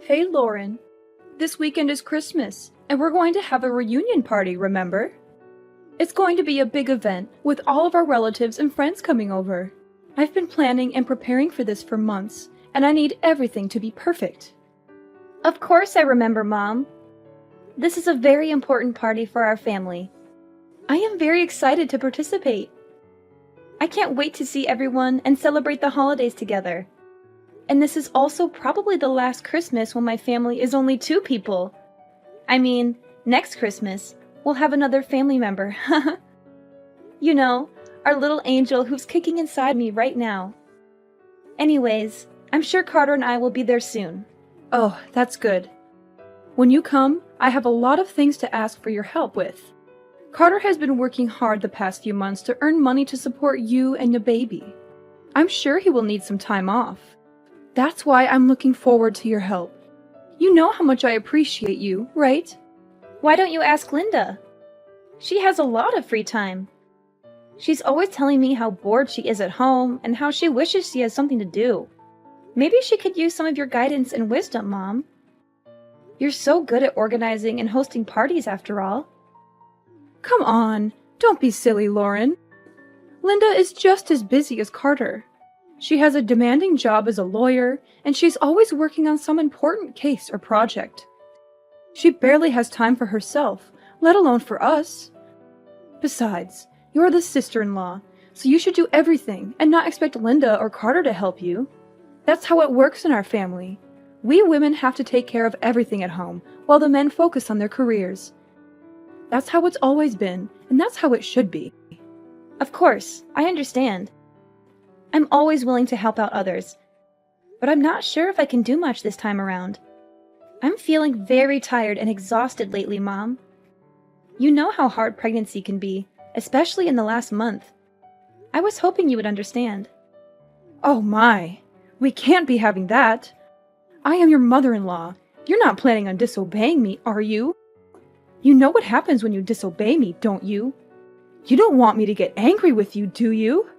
Hey Lauren, this weekend is Christmas, and we're going to have a reunion party, remember? It's going to be a big event, with all of our relatives and friends coming over. I've been planning and preparing for this for months, and I need everything to be perfect. Of course I remember, Mom. This is a very important party for our family. I am very excited to participate. I can't wait to see everyone and celebrate the holidays together. And this is also probably the last Christmas when my family is only 2 people. I mean, next Christmas, we'll have another family member. You know, our little angel who's kicking inside me right now. Anyways, I'm sure Carter and I will be there soon. Oh, that's good. When you come, I have a lot of things to ask for your help with. Carter has been working hard the past few months to earn money to support you and the baby. I'm sure he will need some time off. That's why I'm looking forward to your help. You know how much I appreciate you, right? Why don't you ask Linda? She has a lot of free time. She's always telling me how bored she is at home and how she wishes she has something to do. Maybe she could use some of your guidance and wisdom, Mom. You're so good at organizing and hosting parties after all. Come on, don't be silly, Lauren. Linda is just as busy as Carter. She has a demanding job as a lawyer, and she's always working on some important case or project. She barely has time for herself, let alone for us. Besides, you're the sister-in-law, so you should do everything and not expect Linda or Carter to help you. That's how it works in our family. We women have to take care of everything at home, while the men focus on their careers. That's how it's always been, and that's how it should be. Of course, I understand. I'm always willing to help out others, but I'm not sure if I can do much this time around. I'm feeling very tired and exhausted lately, Mom. You know how hard pregnancy can be, especially in the last month. I was hoping you would understand. Oh my, we can't be having that. I am your mother-in-law. You're not planning on disobeying me, are you? You know what happens when you disobey me, don't you? You don't want me to get angry with you, do you?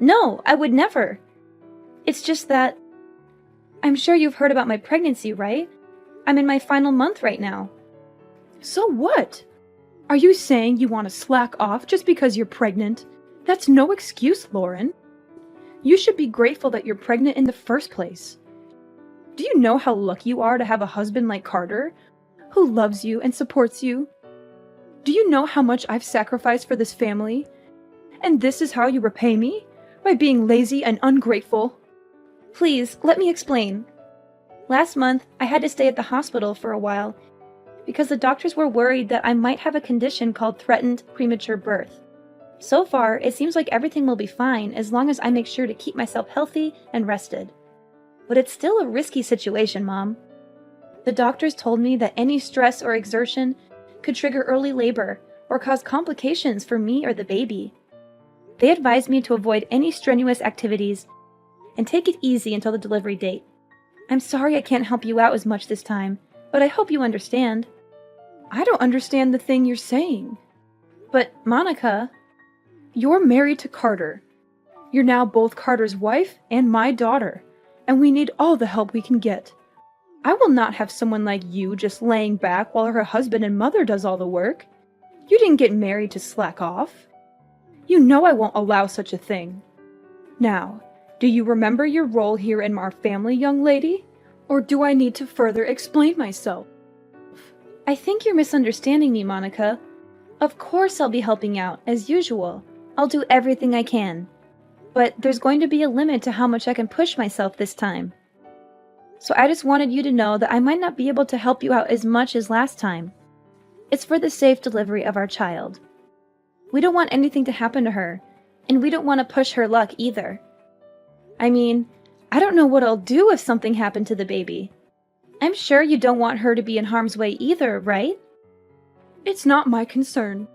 No, I would never. It's just that... I'm sure you've heard about my pregnancy, right? I'm in my final month right now. So what? Are you saying you want to slack off just because you're pregnant? That's no excuse, Lauren. You should be grateful that you're pregnant in the first place. Do you know how lucky you are to have a husband like Carter, who loves you and supports you? Do you know how much I've sacrificed for this family? And this is how you repay me? By being lazy and ungrateful? Please, let me explain. Last month, I had to stay at the hospital for a while because the doctors were worried that I might have a condition called threatened premature birth. So far, it seems like everything will be fine as long as I make sure to keep myself healthy and rested. But it's still a risky situation, Mom. The doctors told me that any stress or exertion could trigger early labor or cause complications for me or the baby. They advised me to avoid any strenuous activities and take it easy until the delivery date. I'm sorry I can't help you out as much this time, but I hope you understand. I don't understand the thing you're saying. But, Monica... You're married to Carter. You're now both Carter's wife and my daughter, and we need all the help we can get. I will not have someone like you just laying back while her husband and mother does all the work. You didn't get married to slack off. You know I won't allow such a thing. Now, do you remember your role here in our family, young lady? Or do I need to further explain myself? I think you're misunderstanding me, Monica. Of course I'll be helping out, as usual. I'll do everything I can. But there's going to be a limit to how much I can push myself this time. So I just wanted you to know that I might not be able to help you out as much as last time. It's for the safe delivery of our child. We don't want anything to happen to her, and we don't want to push her luck either. I mean, I don't know what I'll do if something happened to the baby. I'm sure you don't want her to be in harm's way either, right? It's not my concern.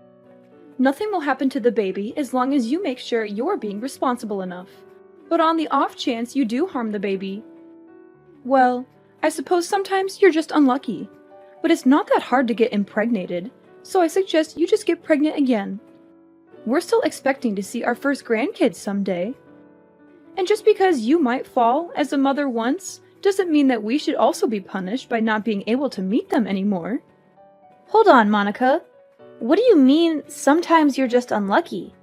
Nothing will happen to the baby as long as you make sure you're being responsible enough. But on the off chance you do harm the baby, well, I suppose sometimes you're just unlucky. But it's not that hard to get impregnated, so I suggest you just get pregnant again. We're still expecting to see our first grandkids someday. And just because you might fall as a mother once doesn't mean that we should also be punished by not being able to meet them anymore. Hold on, Monica. What do you mean, sometimes you're just unlucky?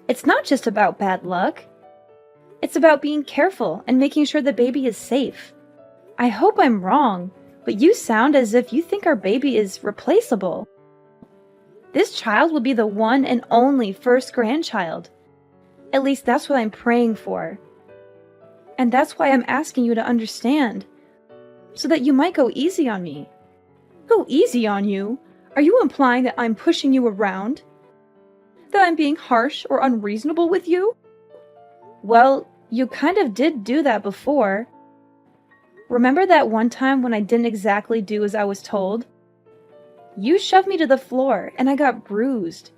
It's not just about bad luck. It's about being careful and making sure the baby is safe. I hope I'm wrong, but you sound as if you think our baby is replaceable. This child will be the one and only first grandchild. At least that's what I'm praying for. And that's why I'm asking you to understand, so that you might go easy on me. Go easy on you? Are you implying that I'm pushing you around? That I'm being harsh or unreasonable with you? Well, you kind of did do that before. Remember that one time when I didn't exactly do as I was told? You shoved me to the floor and I got bruised.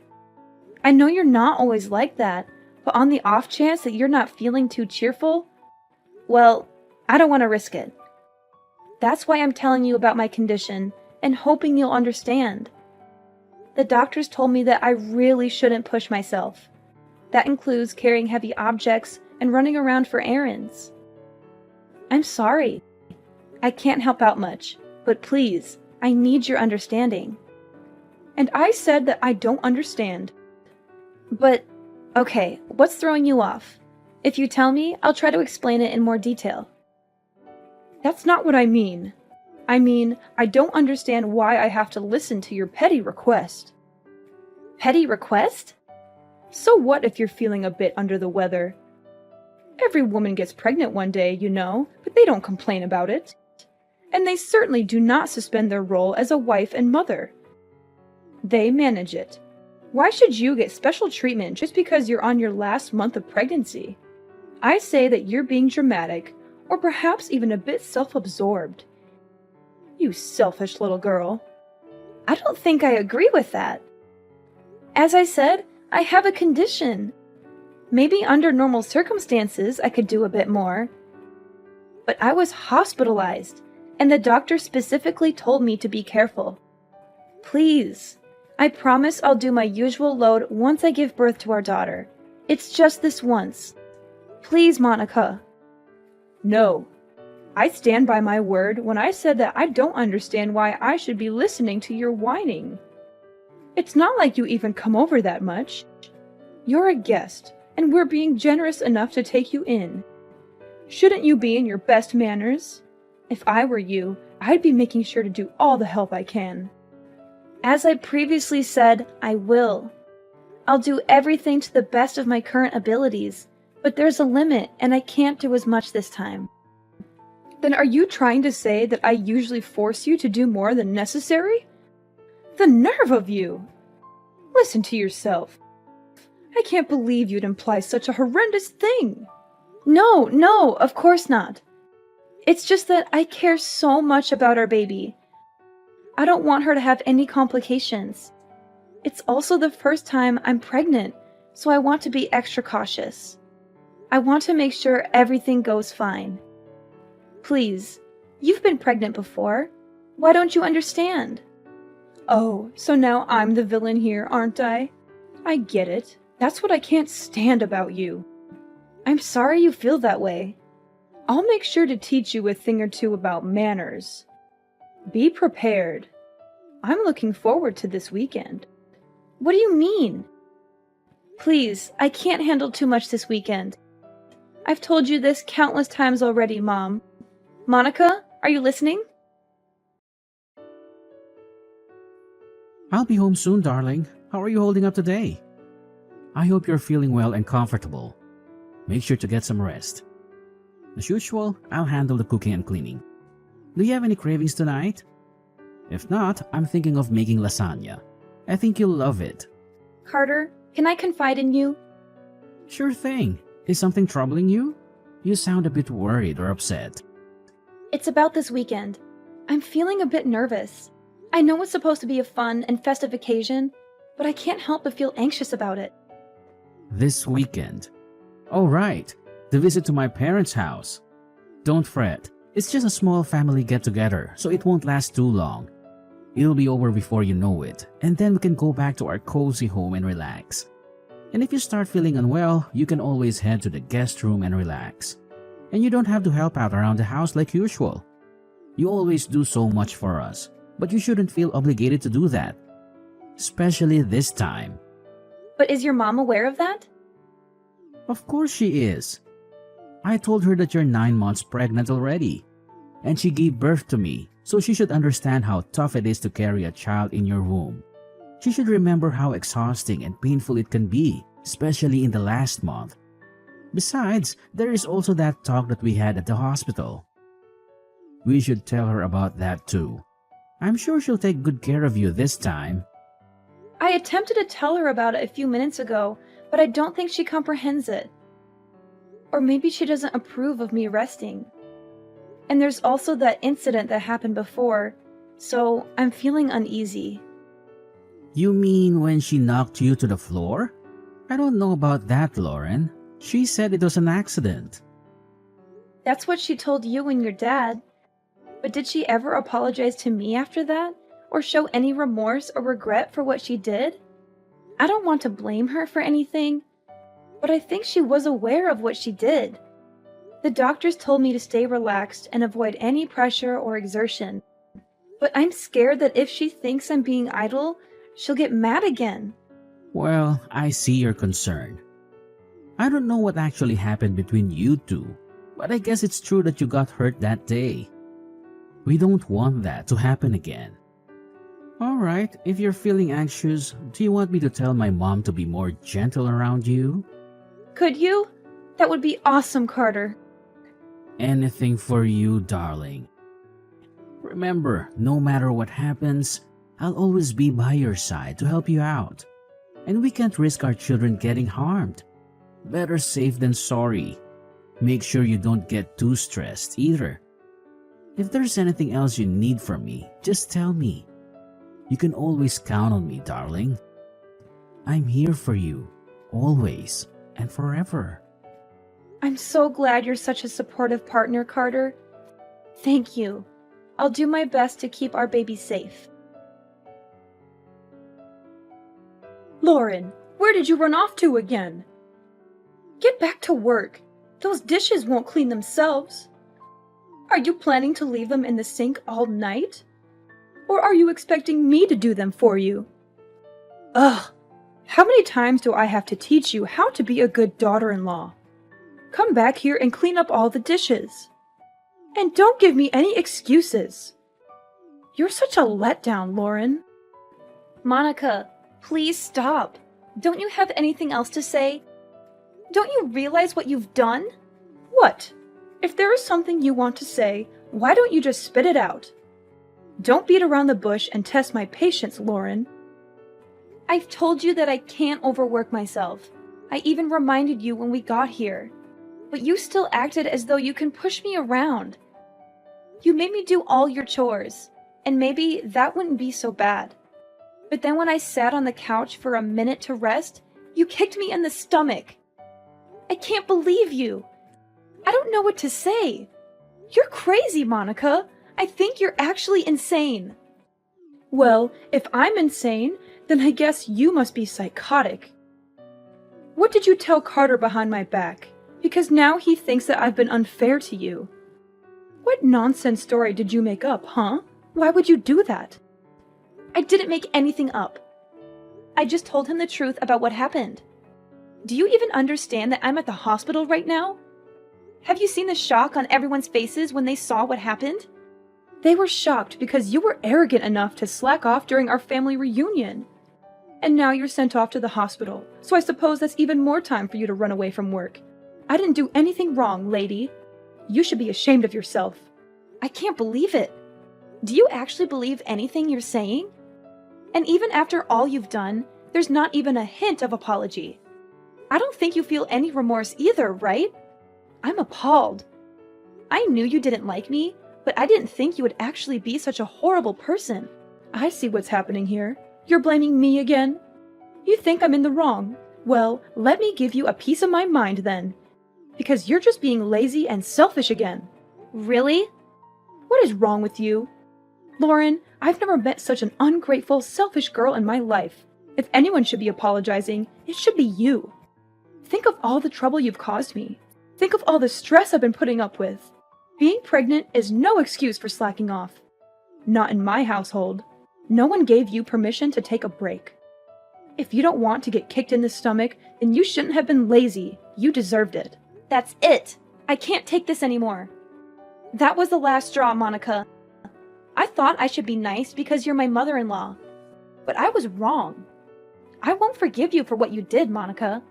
I know you're not always like that, but on the off chance that you're not feeling too cheerful, well, I don't want to risk it. That's why I'm telling you about my condition and hoping you'll understand. The doctors told me that I really shouldn't push myself. That includes carrying heavy objects and running around for errands. I'm sorry. I can't help out much, but please, I need your understanding. And I said that I don't understand. But, okay, what's throwing you off? If you tell me, I'll try to explain it in more detail. That's not what I mean. I mean, I don't understand why I have to listen to your petty request. Petty request? So what if you're feeling a bit under the weather? Every woman gets pregnant one day, you know, but they don't complain about it. And they certainly do not suspend their role as a wife and mother. They manage it. Why should you get special treatment just because you're on your last month of pregnancy? I say that you're being dramatic, or perhaps even a bit self-absorbed. You selfish little girl. I don't think I agree with that. As I said, I have a condition. Maybe under normal circumstances I could do a bit more. But I was hospitalized, and the doctor specifically told me to be careful. Please, I promise I'll do my usual load once I give birth to our daughter. It's just this once. Please, Monica. No. I stand by my word when I said that I don't understand why I should be listening to your whining. It's not like you even come over that much. You're a guest, and we're being generous enough to take you in. Shouldn't you be in your best manners? If I were you, I'd be making sure to do all the help I can. As I previously said, I will. I'll do everything to the best of my current abilities, but there's a limit, and I can't do as much this time. Then are you trying to say that I usually force you to do more than necessary? The nerve of you! Listen to yourself. I can't believe you'd imply such a horrendous thing. No, of course not. It's just that I care so much about our baby. I don't want her to have any complications. It's also the first time I'm pregnant, so I want to be extra cautious. I want to make sure everything goes fine. Please, you've been pregnant before. Why don't you understand? Oh, so now I'm the villain here, aren't I? I get it. That's what I can't stand about you. I'm sorry you feel that way. I'll make sure to teach you a thing or two about manners. Be prepared. I'm looking forward to this weekend. What do you mean? Please, I can't handle too much this weekend. I've told you this countless times already, Mom. Monica, are you listening? I'll be home soon, darling. How are you holding up today? I hope you're feeling well and comfortable. Make sure to get some rest. As usual, I'll handle the cooking and cleaning. Do you have any cravings tonight? If not, I'm thinking of making lasagna. I think you'll love it. Carter, can I confide in you? Sure thing. Is something troubling you? You sound a bit worried or upset. It's about this weekend. I'm feeling a bit nervous. I know it's supposed to be a fun and festive occasion, but I can't help but feel anxious about it. This weekend? Oh, right. The visit to my parents' house. Don't fret. It's just a small family get-together, so it won't last too long. It'll be over before you know it, and then we can go back to our cozy home and relax. And if you start feeling unwell, you can always head to the guest room and relax. And you don't have to help out around the house like usual. You always do so much for us, but you shouldn't feel obligated to do that. Especially this time. But is your mom aware of that? Of course she is. I told her that you're 9 months pregnant already. And she gave birth to me, so she should understand how tough it is to carry a child in your womb. She should remember how exhausting and painful it can be, especially in the last month. Besides, there is also that talk that we had at the hospital. We should tell her about that too. I'm sure she'll take good care of you this time. I attempted to tell her about it a few minutes ago, but I don't think she comprehends it. Or maybe she doesn't approve of me resting. And there's also that incident that happened before, so I'm feeling uneasy. You mean when she knocked you to the floor? I don't know about that, Lauren. She said it was an accident. That's what she told you and your dad. But did she ever apologize to me after that? Or show any remorse or regret for what she did? I don't want to blame her for anything, but I think she was aware of what she did. The doctors told me to stay relaxed and avoid any pressure or exertion. But I'm scared that if she thinks I'm being idle, she'll get mad again. Well, I see your concern. I don't know what actually happened between you two, but I guess it's true that you got hurt that day. We don't want that to happen again. Alright, if you're feeling anxious, do you want me to tell my mom to be more gentle around you? Could you? That would be awesome, Carter. Anything for you, darling. Remember, no matter what happens, I'll always be by your side to help you out. And we can't risk our children getting harmed. Better safe than sorry. Make sure you don't get too stressed either. If there's anything else you need from me, just tell me. You can always count on me, darling. I'm here for you, always and forever. I'm so glad you're such a supportive partner, Carter. Thank you. I'll do my best to keep our baby safe. Lauren, where did you run off to again? Get back to work. Those dishes won't clean themselves. Are you planning to leave them in the sink all night? Or are you expecting me to do them for you? Ugh! How many times do I have to teach you how to be a good daughter-in-law? Come back here and clean up all the dishes. And don't give me any excuses. You're such a letdown, Lauren. Monica, please stop. Don't you have anything else to say? Don't you realize what you've done? What? If there is something you want to say, why don't you just spit it out? Don't beat around the bush and test my patience, Lauren. I've told you that I can't overwork myself. I even reminded you when we got here. But you still acted as though you can push me around. You made me do all your chores, and maybe that wouldn't be so bad. But then when I sat on the couch for a minute to rest, you kicked me in the stomach. I can't believe you. I don't know what to say. You're crazy, Monica. I think you're actually insane. Well, if I'm insane, then I guess you must be psychotic. What did you tell Carter behind my back? Because now he thinks that I've been unfair to you. What nonsense story did you make up, huh? Why would you do that? I didn't make anything up. I just told him the truth about what happened. Do you even understand that I'm at the hospital right now? Have you seen the shock on everyone's faces when they saw what happened? They were shocked because you were arrogant enough to slack off during our family reunion. And now you're sent off to the hospital, so I suppose that's even more time for you to run away from work. I didn't do anything wrong, lady. You should be ashamed of yourself. I can't believe it. Do you actually believe anything you're saying? And even after all you've done, there's not even a hint of apology. I don't think you feel any remorse either, right? I'm appalled. I knew you didn't like me, but I didn't think you would actually be such a horrible person. I see what's happening here. You're blaming me again? You think I'm in the wrong? Well, let me give you a piece of my mind then. Because you're just being lazy and selfish again. Really? What is wrong with you? Lauren, I've never met such an ungrateful, selfish girl in my life. If anyone should be apologizing, it should be you. Think of all the trouble you've caused me. Think of all the stress I've been putting up with. Being pregnant is no excuse for slacking off. Not in my household. No one gave you permission to take a break. If you don't want to get kicked in the stomach, then you shouldn't have been lazy. You deserved it. That's it. I can't take this anymore. That was the last straw, Monica. I thought I should be nice because you're my mother-in-law. But I was wrong. I won't forgive you for what you did, Monica.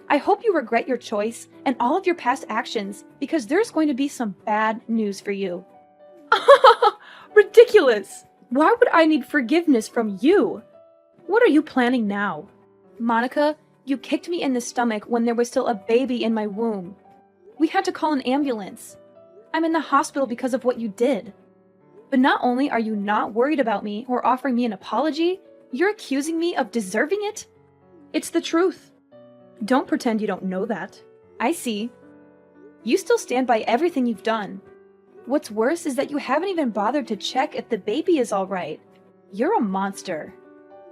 I hope you regret your choice and all of your past actions because there's going to be some bad news for you. Ridiculous! Why would I need forgiveness from you? What are you planning now? Monica, you kicked me in the stomach when there was still a baby in my womb. We had to call an ambulance. I'm in the hospital because of what you did. But not only are you not worried about me or offering me an apology, you're accusing me of deserving it? It's the truth. Don't pretend you don't know that. I see. You still stand by everything you've done. What's worse is that you haven't even bothered to check if the baby is all right. You're a monster.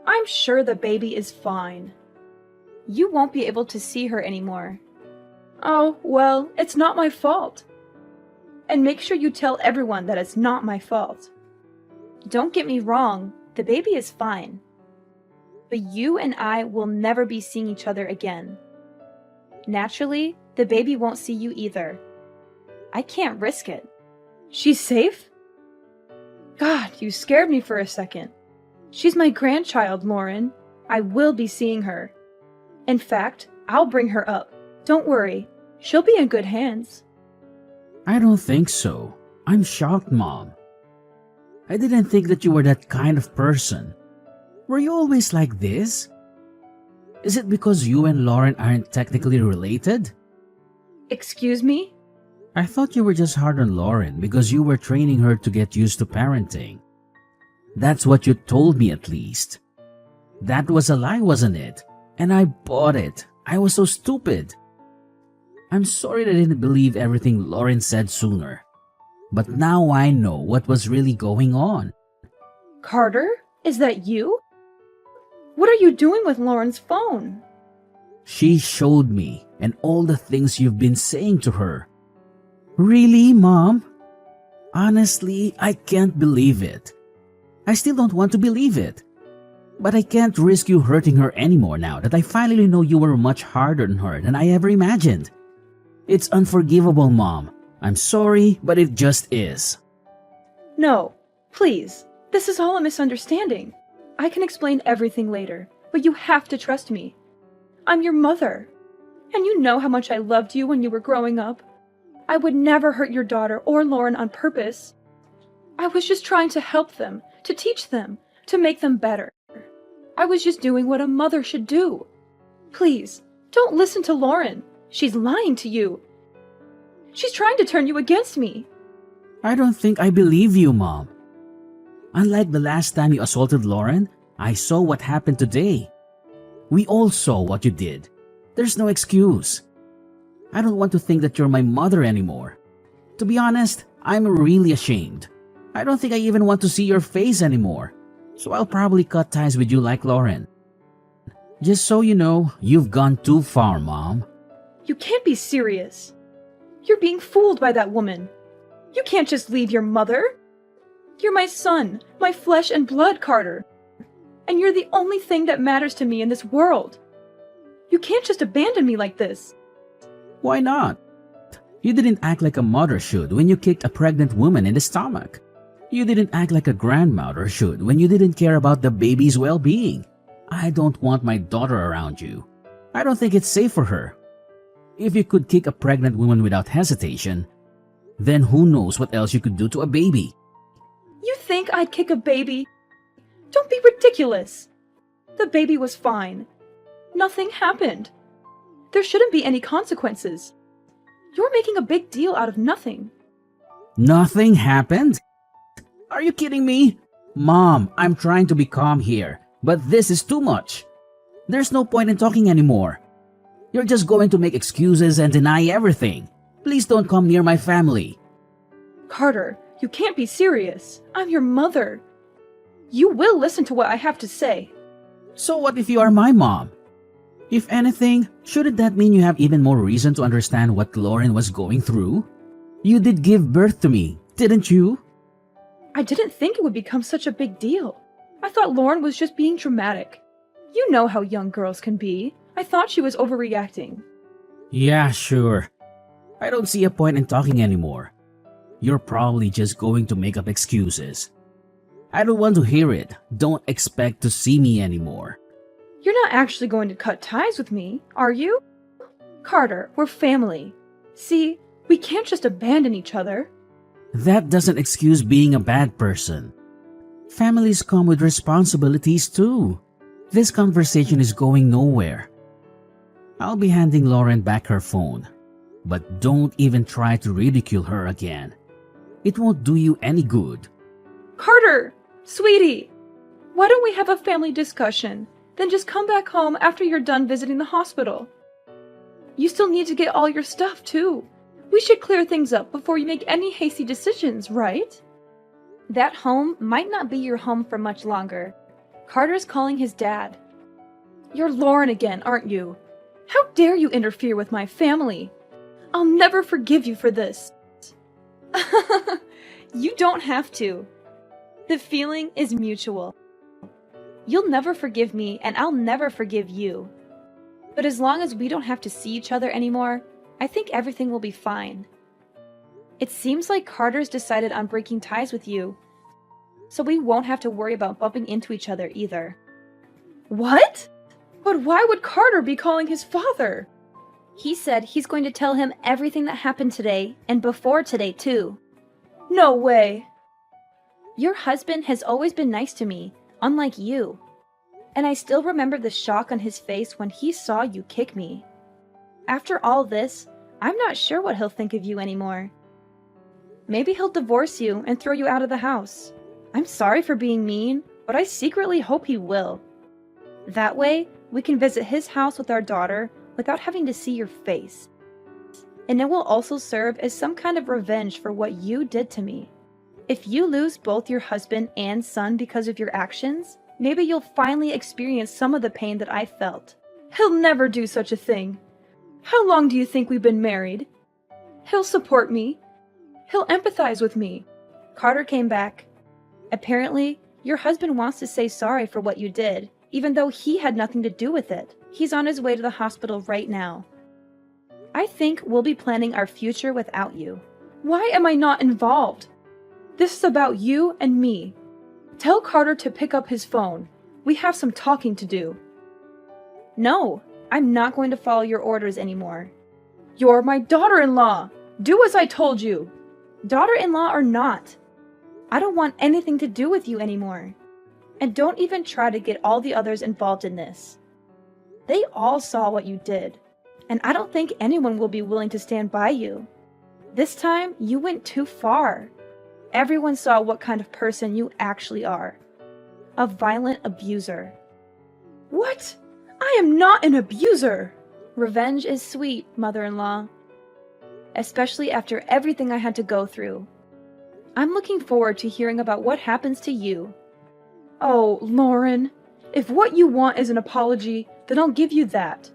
I'm sure the baby is fine. You won't be able to see her anymore. Oh, well, it's not my fault. And make sure you tell everyone that it's not my fault. Don't get me wrong, the baby is fine. But you and I will never be seeing each other again. Naturally, the baby won't see you either. I can't risk it. She's safe? God, you scared me for a second. She's my grandchild, Lauren. I will be seeing her. In fact, I'll bring her up. Don't worry. She'll be in good hands. I don't think so. I'm shocked, Mom. I didn't think that you were that kind of person. Were you always like this? Is it because you and Lauren aren't technically related? Excuse me? I thought you were just hard on Lauren because you were training her to get used to parenting. That's what you told me, at least. That was a lie, wasn't it? And I bought it. I was so stupid. I'm sorry that I didn't believe everything Lauren said sooner. But now I know what was really going on. Carter, is that you? What are you doing with Lauren's phone? She showed me, and all the things you've been saying to her. Really, Mom? Honestly, I can't believe it. I still don't want to believe it. But I can't risk you hurting her anymore now that I finally know you were much harder on her than I ever imagined. It's unforgivable, Mom. I'm sorry, but it just is. No, please. This is all a misunderstanding. I can explain everything later, but you have to trust me. I'm your mother. And you know how much I loved you when you were growing up. I would never hurt your daughter or Lauren on purpose. I was just trying to help them, to teach them, to make them better. I was just doing what a mother should do. Please, don't listen to Lauren. She's lying to you. She's trying to turn you against me. I don't think I believe you, Mom. Unlike the last time you assaulted Lauren, I saw what happened today. We all saw what you did. There's no excuse. I don't want to think that you're my mother anymore. To be honest, I'm really ashamed. I don't think I even want to see your face anymore. So I'll probably cut ties with you like Lauren. Just so you know, you've gone too far, Mom. You can't be serious. You're being fooled by that woman. You can't just leave your mother. You're my son, my flesh and blood, Carter. And you're the only thing that matters to me in this world. You can't just abandon me like this. Why not? You didn't act like a mother should when you kicked a pregnant woman in the stomach. You didn't act like a grandmother should when you didn't care about the baby's well-being. I don't want my daughter around you. I don't think it's safe for her. If you could kick a pregnant woman without hesitation, then who knows what else you could do to a baby. You think I'd kick a baby? Don't be ridiculous. The baby was fine. Nothing happened. There shouldn't be any consequences. You're making a big deal out of nothing. Nothing happened? Are you kidding me? Mom, I'm trying to be calm here, but this is too much. There's no point in talking anymore. You're just going to make excuses and deny everything. Please don't come near my family. Carter, you can't be serious. I'm your mother. You will listen to what I have to say. So what if you are my mom? If anything, shouldn't that mean you have even more reason to understand what Lauren was going through? You did give birth to me, didn't you? I didn't think it would become such a big deal. I thought Lauren was just being dramatic. You know how young girls can be. I thought she was overreacting. Yeah, sure. I don't see a point in talking anymore. You're probably just going to make up excuses. I don't want to hear it. Don't expect to see me anymore. You're not actually going to cut ties with me, are you? Carter, we're family. See, we can't just abandon each other. That doesn't excuse being a bad person. Families come with responsibilities too. This conversation is going nowhere. I'll be handing Lauren back her phone. But don't even try to ridicule her again. It won't do you any good. Carter! Sweetie! Why don't we have a family discussion? Then just come back home after you're done visiting the hospital. You still need to get all your stuff, too. We should clear things up before you make any hasty decisions, right? That home might not be your home for much longer. Carter's calling his dad. You're Lauren again, aren't you? How dare you interfere with my family? I'll never forgive you for this. You don't have to. The feeling is mutual. You'll never forgive me, and I'll never forgive you. But as long as we don't have to see each other anymore, I think everything will be fine. It seems like Carter's decided on breaking ties with you, so we won't have to worry about bumping into each other either. What? But why would Carter be calling his father? He said he's going to tell him everything that happened today, and before today too. No way. Your husband has always been nice to me, unlike you. And I still remember the shock on his face when he saw you kick me. After all this, I'm not sure what he'll think of you anymore. Maybe he'll divorce you and throw you out of the house. I'm sorry for being mean, but I secretly hope he will. That way, we can visit his house with our daughter without having to see your face. And it will also serve as some kind of revenge for what you did to me. If you lose both your husband and son because of your actions, maybe you'll finally experience some of the pain that I felt. He'll never do such a thing. How long do you think we've been married? He'll support me. He'll empathize with me. Carter came back. Apparently, your husband wants to say sorry for what you did, even though he had nothing to do with it. He's on his way to the hospital right now. I think we'll be planning our future without you. Why am I not involved? This is about you and me. Tell Carter to pick up his phone. We have some talking to do. No, I'm not going to follow your orders anymore. You're my daughter-in-law. Do as I told you. Daughter-in-law or not, I don't want anything to do with you anymore. And don't even try to get all the others involved in this. They all saw what you did, and I don't think anyone will be willing to stand by you. This time, you went too far. Everyone saw what kind of person you actually are. A violent abuser. What? I am not an abuser! Revenge is sweet, mother-in-law. Especially after everything I had to go through. I'm looking forward to hearing about what happens to you. Oh, Lauren, if what you want is an apology, then I'll give you that.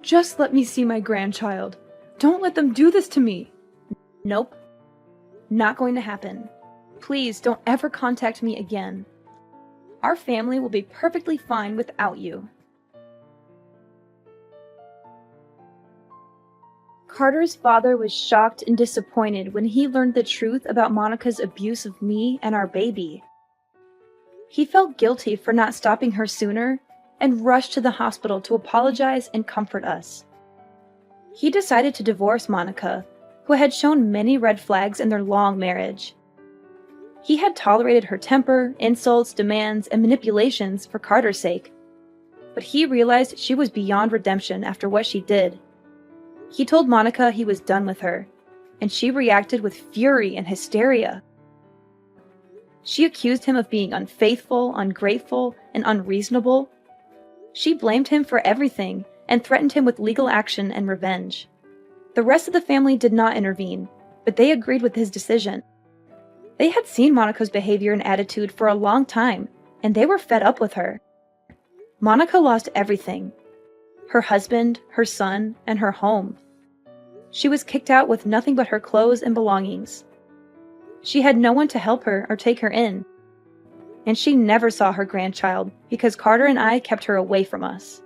Just let me see my grandchild. Don't let them do this to me. Nope. Not going to happen. Please don't ever contact me again. Our family will be perfectly fine without you. Carter's father was shocked and disappointed when he learned the truth about Monica's abuse of me and our baby. He felt guilty for not stopping her sooner and rushed to the hospital to apologize and comfort us. He decided to divorce Monica, who had shown many red flags in their long marriage. He had tolerated her temper, insults, demands, and manipulations for Carter's sake, but he realized she was beyond redemption after what she did. He told Monica he was done with her, and she reacted with fury and hysteria. She accused him of being unfaithful, ungrateful, and unreasonable. She blamed him for everything and threatened him with legal action and revenge. The rest of the family did not intervene, but they agreed with his decision. They had seen Monica's behavior and attitude for a long time, and they were fed up with her. Monica lost everything. her husband, her son, and her home. She was kicked out with nothing but her clothes and belongings. She had no one to help her or take her in. And she never saw her grandchild because Carter and I kept her away from us.